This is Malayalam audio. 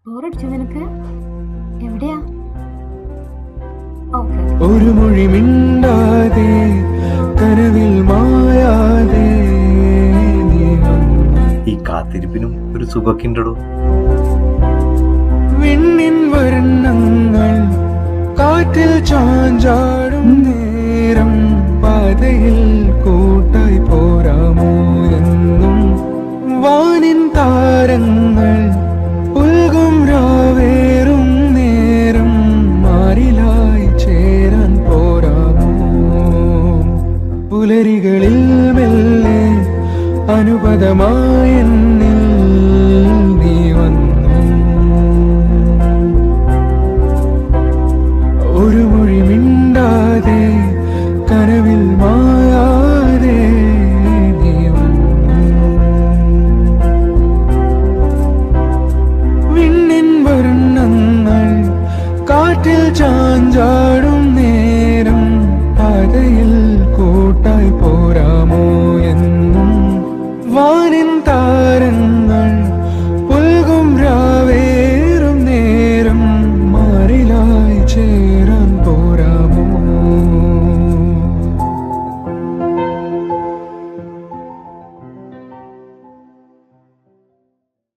ബോറടിച്ചു നിനക്ക്? എവിടെയാ? ഓക്കെ. ഒരു മൊഴി മിണ്ടാതെ കനവിൽ മായാതെ നീ വന്നു. ഈ കാത്തിരിപ്പിനും ഒരു സുഖമൊക്കെ ഉണ്ടോ? വിണ്ണിൻ വർണ്ണങ്ങൾ കാറ്റിൽ ചാഞ്ചാടും നേരം പാതയിൽ കൂട്ടായി പോരാമോ എന്നും വാനിൻ താരങ്ങൾ ഉൽകും രാവേറും നേരം മാറിലായി ചേരാൻ പോരാമോ പുലരികളിൽ മെല്ലെ അനുപദമായ നീ വന്നു. ഒരു മൊഴി മിണ്ടാതെ കനവിൽ മായാതെ നീ വന്നു. വിണ്ണിൻ വർണ്ണങ്ങൾ കാറ്റിൽ ചാഞ്ചാടും